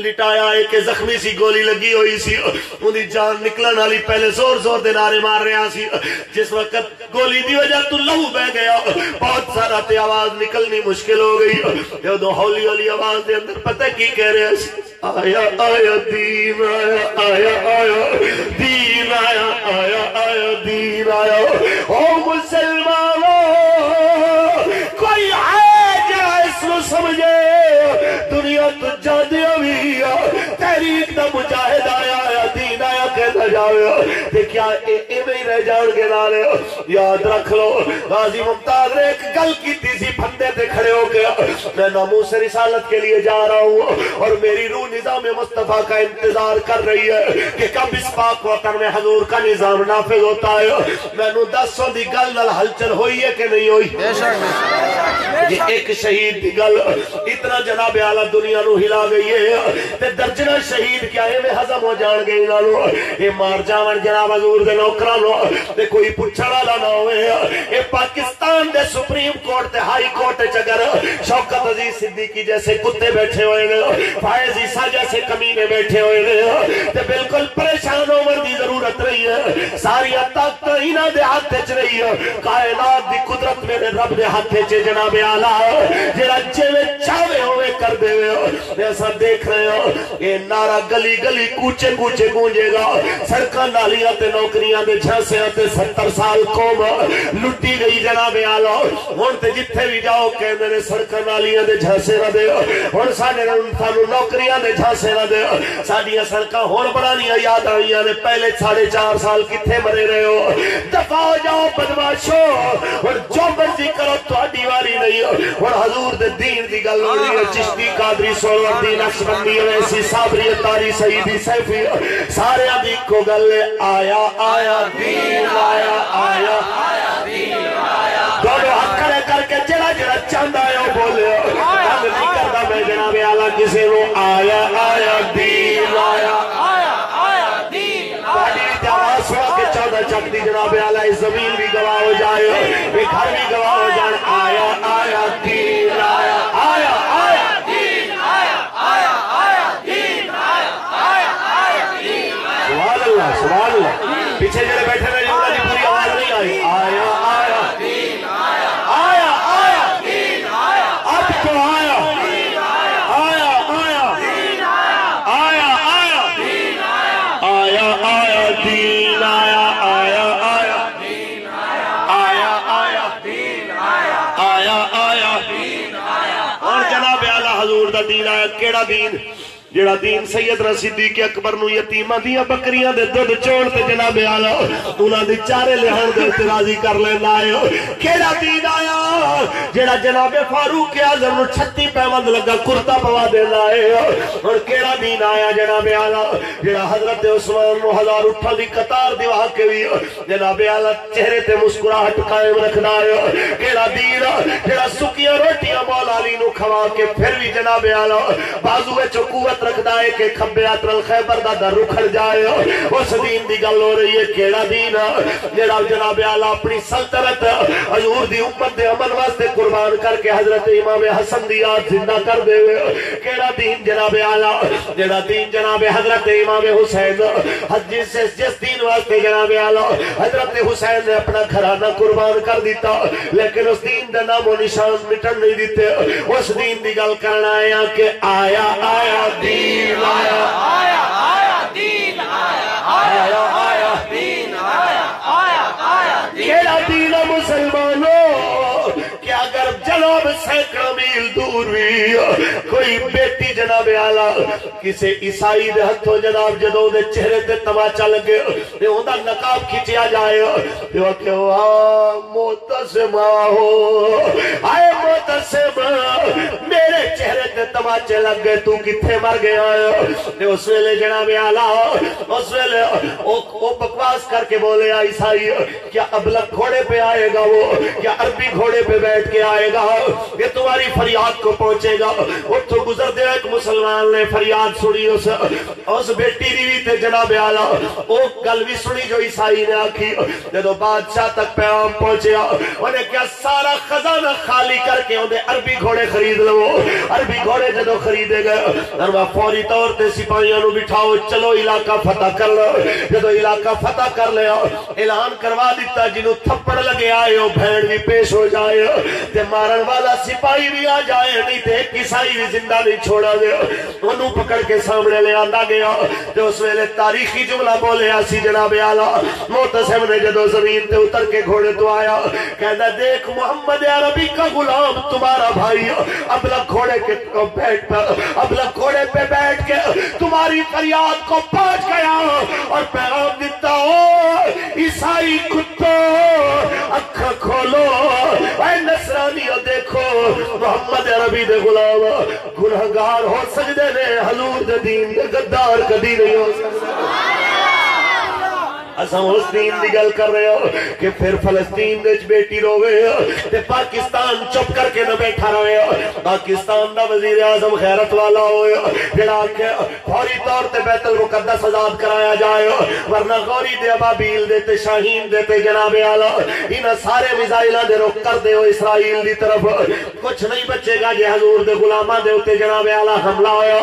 لٹایا ہے کہ زخمی سی گولی لگی ہوئی سی انہی جان نکلن والی پہلے زور زور دے نعرے مار رہا سی جس وقت گولی دی وجہ تو لہو بہ گیا بہت سارا تے آواز نکلنی مشکل ہو گئی یہ دو ہولی ہولی آواز دے اندر پتہ کی کہہ رہے ہیں آیا آیا دین آیا آیا آیا دین آیا آیا آیا دین آیا او مسلمانوں کوئی ہے جا اس کو سمجھے دنیا تو جانے ہوئی تحریک دا مجاہد آیا آیا دین آیا کہتا جاوے تے کیا اے میں رہ جان کے نالے یاد رکھ لو غازی ممتاز نے ایک گل کی تھی سی پھندے تے کھڑے ہو گیا میں ناموس رسالت کے لیے جا رہا ہوں اور میری روح نظام مصطفیٰ کا انتظار کر رہی ہے کہ کب اس پاک وطن میں حضور کا نظام نافذ ہوتا ہے میں نو 10 دی گل نال ہلچل ہوئی ہے کہ نہیں ہوئی یہ ایک شہید دی گل اتنا جناب اعلیٰ دنیا نو ہلا گئی ہے تے درجنہ شہید کیا ہے میں ہضم ہو جان گئی نالو یہ مار جاون جناب حضور دے نوکرانو تے کوئی پچھڑا والا نہ ہوئے یہ پاکستان دے سپریم کورٹ تے ہائی کورٹ اگر شوکت عزیز صدیقی جیسے کتے بیٹھے ہوئے نے فائز عیسیٰ جیسے کمینے بیٹھے ہوئے نے تے بالکل پریشان ہونے دی ضرورت رہی ہے ساری طاقت انہاں دے ہاتھ وچ رہی ہے کائنات دی قدرت میرے رب دے ہاتھ وچ جناب اعلیٰ جڑا جویں چاہے ہوئے کر دے ایسا دیکھ رہے ہو یہ نعرہ گلی گلی کوچے کوچے گونجے گا سڑکاں نالیاں تے نوکریاں دے جھانسے تے 70 سال قوم لٹی گئی جناب اعلیٰ ہن تے جتھے بھی جاؤ کہندے نے سڑکاں نالیاں دے جھانسے نہ دے ہن ساڈے سانو نوکریاں دے جھانسے نہ دے ساڈیاں سڑکاں ہن بنانیاں یاد آئیاں نے پہلے 4.5 سال کتھے مرے رہے ہو دفع ہو جاؤ بدماشو ہن جو مرضی کرو تہاڈی واری نہیں ہن حضور دے دین دی گل ہو رہی ہے چشتی قادری سہروردی نقشبندی ویسی صابری تاری سیدی سیفی سارے دی کو گل آیا آیا دین آیا آیا دین آیا دونوں ہاتھ کھڑے کر کے جڑا جڑا چاہندا ہے وہ بولے ہم نہیں کردا میں جناب اعلیٰ کسی نو آیا آیا دین آیا آیا آیا دین آیا جواب سنا کے 14 چک دی جناب اعلیٰ اس زمین بھی گواہ ہو جائے یہ گھر بھی گواہ ہو جائے آیا آیا دین آیا آیا آیا دین آیا آیا آیا دین آیا آیا آیا دین سبحان اللہ سبحان اللہ پیچھے جڑے بیٹھے رہے انہاں دی پوری آواز نہیں آئی آیا آیا حضور دا دین آیا کیڑا دین جڑا دین سیدنا صدیق اکبر نو یتیماں دیاں بکریاں دے دودھ چون تے جناب اعلی انہاں دی چارے لہن دے تے راضی کر لیندا ہے کیڑا دین آیا جڑا جناب فاروق اعظم نو 36 پیوند لگا کرتا پوا دیندا ہے اور کیڑا دین آیا جناب اعلی جڑا حضرت عثمان نو 1000 اٹھاں دی قطار دیوا کے وی جناب اعلی چہرے تے مسکراہٹ قائم رکھدا ہے کیڑا دین جڑا سکیاں روٹیاں مولا علی نو کھوا کے پھر بھی جناب اعلی بازو وچ قوت رکھدا ہے کہ کھبے اطرل خیبر دا در رکھڑ جائے اس دین دی گل ہو رہی ہے کیڑا دین جڑا جناب اعلی اپنی سلطنت حضور دی امت دے عمل واسطے قربان کر کے حضرت امام حسن دی یاد زندہ کر دے کیڑا دین جناب اعلی جڑا دین جناب حضرت امام حسین جس دین واسطے جناب اعلی حضرت حسین نے اپنا گھرانہ قربان کر دیتا لیکن اس دین دا نام و نشان مٹن نہیں دیتے اس دین دی گل کرنا ہے کہ آیا آیا دین آیا آیا آیا دین آیا آیا آیا دین آیا آیا آیا کیڑا دین مسلمانوں کہ اگر جناب سینکڑوں میل دور بھی کوئی بیٹی جناب اعلی کسی عیسائی دے ہتھوں جناب جدوں دے چہرے تے تماچا لگے تے اوندا نقاب کھچیا جائے تے کہ واہ محتسمہ ہو آئے محتسمہ میرے چہرے تے تماچے لگ گئے تو کتھے مر گیا تے اس ویلے جناب اعلی اس ویلے او بکواس کر کے بولے عیسائی کیا ابلک گھوڑے پہ آئے گا وہ کیا عربی گھوڑے پہ بیٹھ کے آئے گا یہ تمہاری فریاد کو پہنچے گا اٹھو گزر دے ایک مسلمان نے فریاد سنی اس بیٹی دیوی تے جناب اعلی او گل بھی سنی جو عیسائی نے آکھی جدو بادشاہ تک پیغام پہنچیا انہیں کیا سارا خزانہ خالی کر کے انہیں عربی گھوڑے خرید لو عربی گھوڑے جدو خریدے گئے اور فوری طور تے سپاہیاں نو بٹھاؤ چلو علاقہ فتح کر لو جدو علاقہ فتح کر لیا اعلان کروا دیتا جنہوں تھپڑ لگے آئے ہو بھیڑ بھی پیش ہو جائے تے مارن والا سپاہی بھی آ جائے نہیں تے ایک عیسائی بھی زندہ نہیں چھوڑا گیا انہوں پکڑ کے سامنے لے آندا گیا تے اس ویلے تاریخی جملہ بولے آسی جناب اعلی محتسم نے جدو زمین تے اتر کے گھوڑے تو آیا کہنا دیکھ محمد عربی کا غلام تمہارا بھائی ابلک گھوڑے کے بیٹھ پر ابلک گھوڑے پہ بیٹھ کے تمہاری فریاد کو پہنچ گیا اور پیغام دیتا ہو عیسائی کتو اکھا کھولو اے نصرانیو دیکھو محمد عربی دے غلام گنہگار ہو سکتے نے حضور دے دین دے غدار کدی نہیں ہو سکتے اساں اس دین دی گل کر رہے ہو کہ پھر فلسطین دے بیٹی روے تے پاکستان چپ کر کے نہ بیٹھا رہے پاکستان دا وزیر اعظم غیرت والا ہوئے جڑا کہ فوری طور تے بیت المقدس آزاد کرایا جائے ورنہ غوری دے ابابیل دے تے شاہین دے تے جناب اعلی انہاں سارے میزائلاں دے رخ کر دے اسرائیل دی طرف کچھ نہیں بچے گا جے حضور دے غلاماں دے اوتے جناب اعلی حملہ ہویا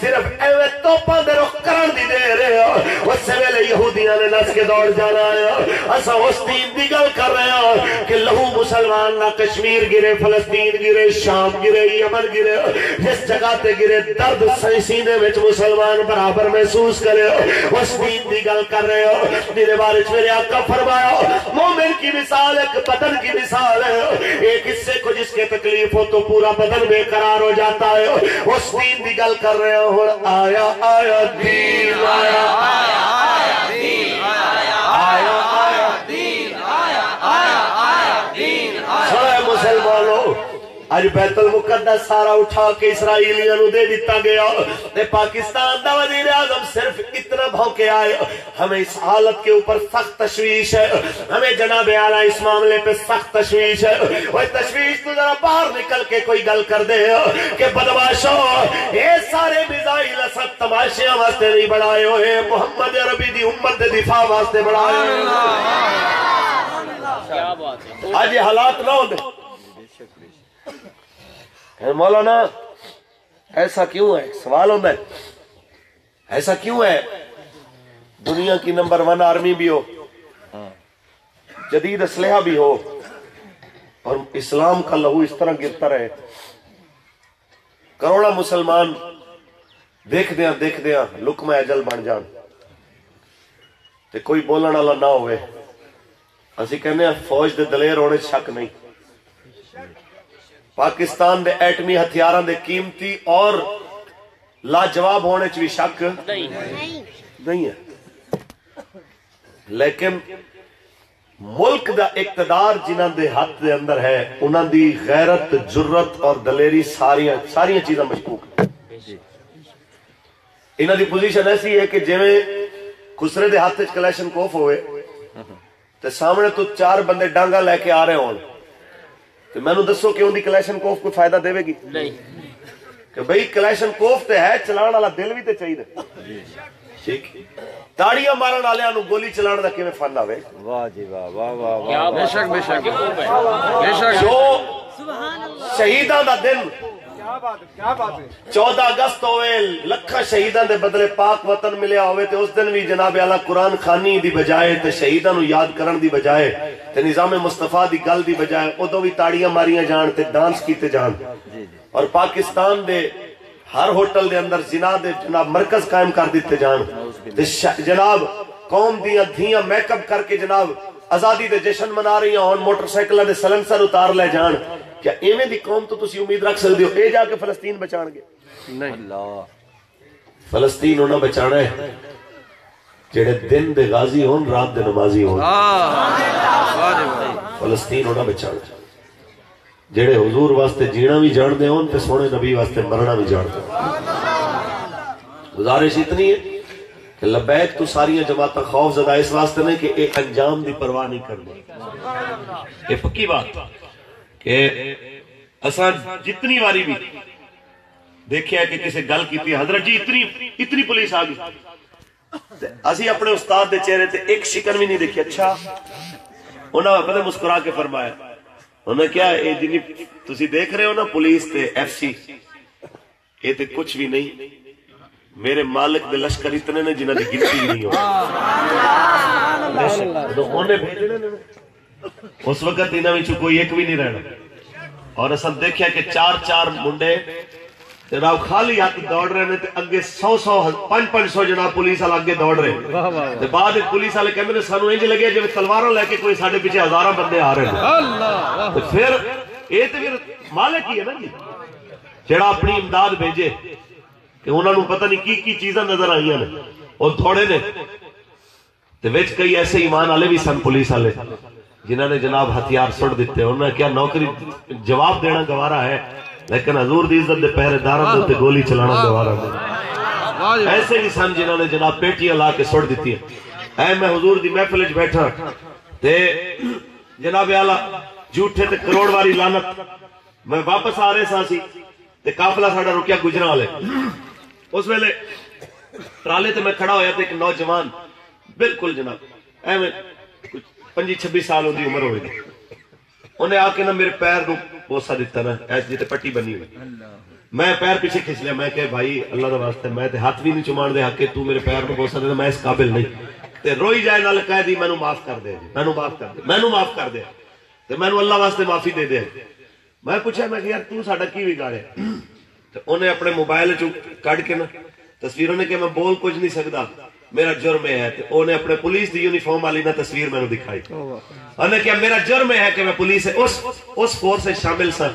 صرف ایویں توپاں دے رخ کرن دی دے رہے اس ویلے یہودیاں نے نس دوڑ جانا ہے اسا اس دین دی گل کر رہے ہیں کہ لہو مسلمان نہ کشمیر گرے فلسطین گرے شام گرے یمن گرے جس جگہ تے گرے درد سینے وچ مسلمان برابر محسوس کرے اس دین دی گل کر رہے ہیں میرے بارے میرے آقا فرمایا مومن کی مثال ایک بدن کی مثال ہے ایک حصے کو جس کے تکلیف ہو تو پورا بدن بے قرار ہو جاتا ہے اس دین دی گل کر رہے ہیں آیا آیا دین آیا آیا دین آیا آیا دین آیا آیا آیا دین آیا مسلمانوں آج بیت المقدس سارا اٹھا کے اسرائیلیاں نو دے دیتا گیا تے پاکستان دا وزیر اعظم صرف اتنا بھوکے آئے ہمیں اس حالت کے اوپر سخت تشویش ہے ہمیں جناب اعلیٰ اس معاملے پہ سخت تشویش ہے وہ تشویش تو ذرا باہر نکل کے کوئی گل کر دے کہ بدماشو یہ سارے میزائل اسد تماشیاں واسطے نہیں بڑھائے ہوئے محمد عربی دی امت دے دفاع واسطے بڑھائے ہوئے آج یہ حالات نہ ہوتے مولانا ایسا کیوں ہے سوال ہوتا ہے ایسا کیوں ہے دنیا کی نمبر 1 آرمی بھی ہو جدید اسلحہ بھی ہو اور اسلام کا لہو اس طرح گرتا رہے کروڑا مسلمان دیکھ دیاں لکمہ اجل بن جان تے کوئی بولن والا نہ ہوئے اسی کہنے ہیں فوج دے دلیر ہونے شک نہیں پاکستان دے ایٹمی ہتھیاراں دے قیمتی اور لاجواب ہونے چ بھی شک نہیں ہے، لیکن ملک دا اقتدار جنہاں دے ہاتھ دے اندر ہے انہاں دی غیرت، جرت اور دلیری ساری چیزاں مشکوک ہیں۔ انہاں دی پوزیشن ایسی ہے کہ جویں خسرے دے ہاتھ وچ کلیشن کوف ہوئے تے سامنے تو 4 بندے ڈانگا لے کے آ رہے ہون تے مینوں دسو کہ ان دی کلیشن کوف کوئی فائدہ دے گی؟ نہیں، کہ بھئی کلیشن کوف تے ہے، چلان والا دل بھی تے چاہیے۔ ٹھیک، تاڑیاں مارن والےاں نوں گولی چلان دا کیویں فن آوے؟ واہ جی واہ واہ واہ، بے شک بے شک بے شک۔ جو شہیداں دا دن 14 اگست ہوئے، لکھاں شہیداں دے بدلے پاک وطن ملیا ہوئے تے اس دن بھی جناب اعلیٰ قرآن خانی دی بجائے تے شہیداں نو یاد کرن دی بجائے تے نظام مصطفیٰ دی گل دی بجائے ادو بھی تاڑیاں ماریاں جان تے ڈانس کیتے جان، اور پاکستان دے ہر ہوٹل دے اندر زنا دے جناب مرکز قائم کر دیتے جان تے جناب قوم دیاں دھیاں میک اپ کر کے جناب آزادی دے جشن منا رہی ہیں، موٹر سائیکلاں دے سلنسر اتار لے جان، کیا ایویں دی قوم تو تسی امید رکھ سکتے ہو اے جا کے فلسطین بچان گے؟ نہیں، فلسطین انہاں بچانا ہے جڑے دن دے غازی ہون، رات دے نمازی ہون۔ فلسطین انہاں بچانا ہے جڑے حضور واسطے جینا بھی جان دے ہون تے سونے نبی واسطے مرنا بھی جان دے ہون۔ گزارش اتنی ہے کہ لبیک تو ساریاں جماعتاں خوف زدہ اس واسطے نہیں کہ ایک انجام دی پرواہ نہیں کرنے۔ یہ پکی بات کہ اساں جتنی واری بھی دیکھیا کہ کسی گل کی حضرت جی اتنی پولیس آ گئی، اسی اپنے استاد دے چہرے تے ایک شکن بھی نہیں دیکھی۔ اچھا، انہوں نے پتہ مسکرا کے فرمایا، انہوں نے کیا اے جنی تسی دیکھ رہے ہو نا پولیس تے ایف سی، یہ تے کچھ بھی نہیں، میرے مالک دے لشکر اتنے نے جنہاں دی گنتی نہیں ہو۔ انہیں بھیجنے اس وقت انہاں وچوں کوئی ایک بھی نہیں رہنا، اور اصل دیکھیا کہ 4 منڈے جناب خالی ہاتھ دوڑ رہے ہیں تے اگے 500 جناب پولیس والے اگے دوڑ رہے ہیں تے بعد پولیس والے کہندے نے سانو انج لگے جویں تلواراں لے کے کوئی ساڈے پیچھے ہزاراں بندے آ رہے ہیں۔ تے پھر اے تے پھر مالک ہی ہے نا جی جڑا اپنی امداد بھیجے کہ انہاں نوں پتہ نہیں کی چیزاں نظر آئیاں نے، اور تھوڑے نے تے وچ کئی ایسے ایمان والے بھی سن پولیس والے جنہوں نے جناب ہتھیار سٹ دیتے، انہوں نے کیا نوکری جواب دینا گوارا ہے لیکن حضور دی عزت دے پہرے داراں تے گولی چلانا گوارا ہے۔ ایسے بھی سن جنہوں نے جناب پیٹیاں لا کے سٹ دیتی ہیں۔ اے میں حضور دی محفل وچ بیٹھا تے جناب اعلیٰ جھوٹے تے کروڑ واری لعنت، میں واپس آ رہے سا سی تے قافلہ ساڈا رکیا گجراں والے، اس ویلے ٹرالے تے میں کھڑا ہویا تے ایک نوجوان بالکل جناب ایویں 25-26 سال دی عمر ہوئی، انہیں آ کے نا میرے پیر کو بوسا دیتا نا ایسے جیتے پٹی بنی ہوئی، میں پیر پیچھے کھچ لیا، میں کہ بھائی اللہ دا واسطے میں تے ہاتھ بھی نہیں چمان دے حق تو میرے پیر کو بوسا دیتا، میں اس قابل نہیں تے روئی جائے نال کہہ دی مینوں معاف کر دے، مینوں معاف کر دے، مینوں معاف کر دے تے مینوں اللہ واسطے معافی دے دے۔ میں پوچھا میں کہ یار تو ساڈا کی بگاڑے؟ تے انہیں اپنے موبائل چوں کڈ کے نا تصویروں نے کہ میں بول کچھ نہیں سکدا، میرا جرم ہے، تے انہیں اپنے پولیس دی یونیفارم والی نا تصویر میں نے دکھائی، انہیں کیا میرا جرم ہے کہ میں پولیس اس فورس سے شامل سا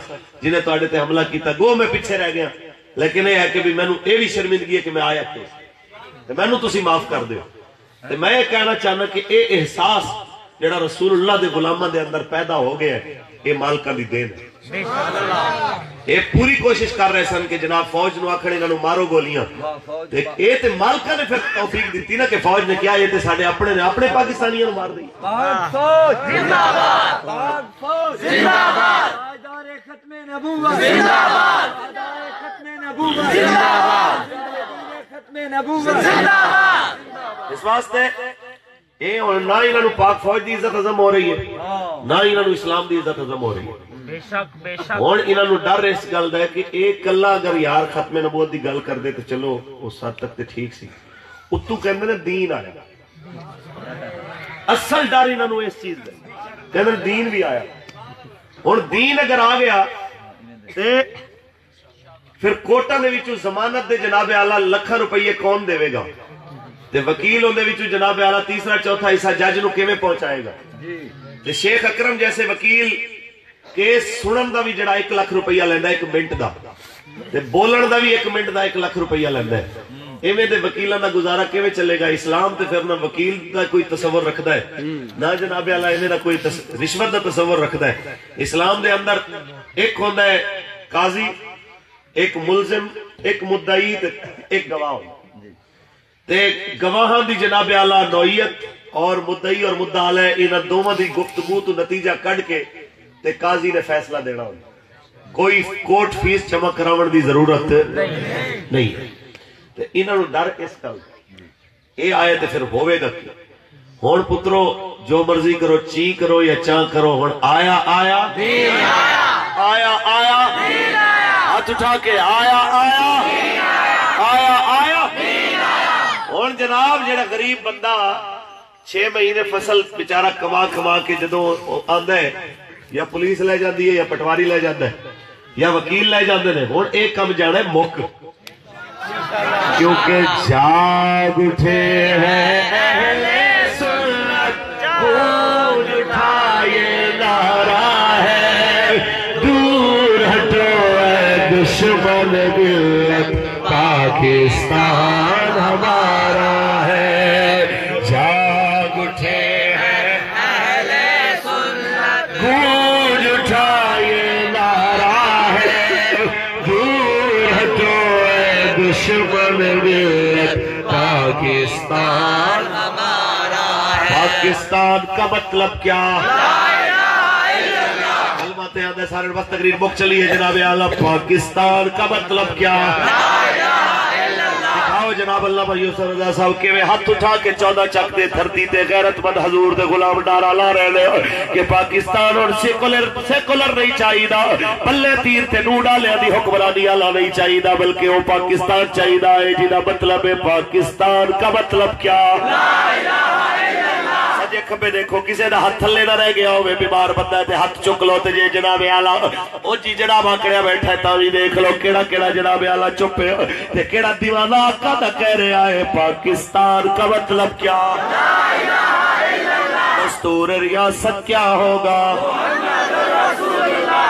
جنہیں تواڈے تے حملہ کیتا، گو میں پیچھے رہ گیا، لیکن یہ ہے کہ بھی مینوں اے بھی شرمندگی ہے کہ میں آیا کیوں تے مینوں تسی معاف کر دیو۔ تے میں یہ کہنا چاہنا کہ اے احساس جڑا رسول اللہ دے غلاماں دے اندر پیدا ہو گیا ہے، یہ مالکاں دی دین ہے۔ یہ پوری کوشش کر رہے سن کہ جناب فوج نو آکھن انہاں نو مارو گولیاں، اے تے مالکاں نے پھر توفیق دیتی نا کہ فوج نے کیا یہ تے ساڈے اپنے نے اپنے پاکستانیاں نو مار دی۔ پاک فوج زندہ باد، پاک فوج زندہ باد، تاجدار ختم نبوت زندہ باد، تاجدار ختم نبوت زندہ باد، ختم نبوت زندہ باد۔ اس واسطے اے نہ انہاں نو پاک فوج دی عزت عظم ہو رہی ہے، نہ انہاں نو اسلام دی عزت عظم ہو رہی ہے۔ ہوں انہاں نو ڈر اس گل دا ہے کہ ایک کلا اگر یار ختم نبوت دی گل کر دے تو چلو اس حد تک تے ٹھیک سی، اتو کہندے نے دین آیا، اصل ڈر انہاں نو اس چیز دا کہندے دین بھی آیا۔ ہن دین اگر آ گیا تے پھر کوٹاں دے وچوں ضمانت دے جناب اعلیٰ لکھاں روپیے کون دے گا تے وکیل اون دے وچوں جناب اعلیٰ تیسرا چوتھا حصہ جج نو کیویں پہنچائے گا؟ تے شیخ اکرم جیسے وکیل کیس سنن دا بھی جڑا 1 لاکھ روپیہ لیندا 1 منٹ دا تے بولن دا بھی 1 منٹ دا 1 لاکھ روپیہ لیندا ہے. ایویں تے وکیلاں دا گزارا کیویں چلے گا؟ اسلام تے پھر نہ وکیل دا کوئی تصور رکھدا ہے نہ جناب اعلی ایویں دا کوئی رشوت دا تصور رکھدا ہے. اسلام دے اندر ایک ہوندا ہے قاضی، ایک ملزم، ایک مدعی تے ایک گواہ. تے گواہاں دی جناب اعلی نوعیت اور مدعی اور مدعا علیہ انہاں دوواں دی گفتگو تو نتیجہ کڈ کے تے قاضی نے فیصلہ دینا ہوندا. کوئی کورٹ فیس جمع کراون دی ضرورت نہیں. تے انہاں نوں ڈر اس گل اے آئے تے پھر ہوے گا کی؟ ہن پترو جو مرضی کرو، چی کرو یا چاں کرو، ہن آیا آیا آیا آیا ہاتھ اٹھا کے آیا آیا آیا آیا. ہن جناب جڑا غریب بندہ 6 مہینے فصل بیچارہ کما کما کے جدوں آندا ہے یا پولیس لے جاندی ہے یا پٹواری لے جاندا ہے یا وکیل لے جاندے نے، ہن ایک کم جانا ہے مک، کیونکہ جاگ اٹھے ہیں اہل سنت، گونج اٹھائے نعرہ ہے دور ہٹو اے دشمن ملت، پاکستان ہمارا ہے. جاگ اٹھے ہیں اہل سنت، گونج اٹھائے نعرہ ہے دور ہٹو اے دشمن ملت، پاکستان ہمارا ہے. پاکستان کا مطلب کیا؟ کلمات یاد ہے سارے وقت تقریر مک چلی ہے جناب اعلیٰ. پاکستان کا مطلب کیا؟ دکھاؤ جناب علامہ یوسف رضا صاحب کے ہاتھ اٹھا کے 14 چک دے دھرتی تے غیرت مند حضور دے غلام نعرہ لا رہے نے کہ پاکستان اور سیکولر نہیں چاہیدا، پلے تیر تے نو ڈالے دی حکمرانی والا نہیں چاہیدا، بلکہ وہ پاکستان چاہیدا ہے جدا مطلب ہے. پاکستان کا مطلب کیا؟ سجے کھبے دیکھو کسے دا ہاتھ تھلے نہ رہ گیا ہوئے، بیمار بندہ ہے تے ہاتھ چک لو تے جے جناب اعلیٰ او جی جناب آکڑیا بیٹھا ہے تاوی دیکھ لو کیڑا کیڑا جناب اعلیٰ چپ ہے تے کیڑا دیوانہ آقا دا کہہ رہا ہے. پاکستان کا مطلب کیا؟ دستور ریاست کیا ہوگا؟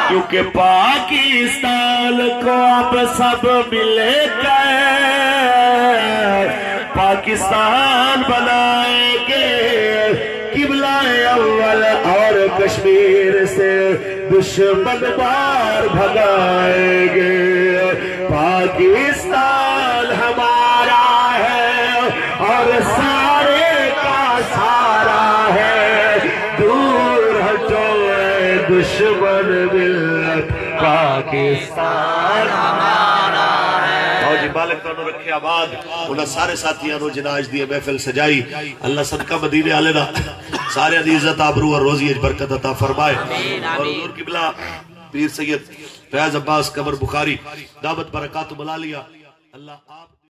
کیونکہ پاکستان کو اب سب ملے گئے، پاکستان بنائیں گے قبلہ اول اور کشمیر سے دشمن بار بھگائیں گے. پاکستان ہمارا ہے اور سارے کا سارا ہے، دور ہٹو اے دشمن ملت، پاکستان ہمارا ہے. اور جی بالک تو انہوں رکھے آباد انہاں سارے ساتھیاں نو جناج دیئے محفل سجائی. اللہ صدقہ مدینے آلے دا سارے دی عزت آبرو اور روزی برکت عطا فرمائے. اور حضور قبلہ پیر سید فیض عباس قمر بخاری دعوت برکات ملا لیا. اللہ آپ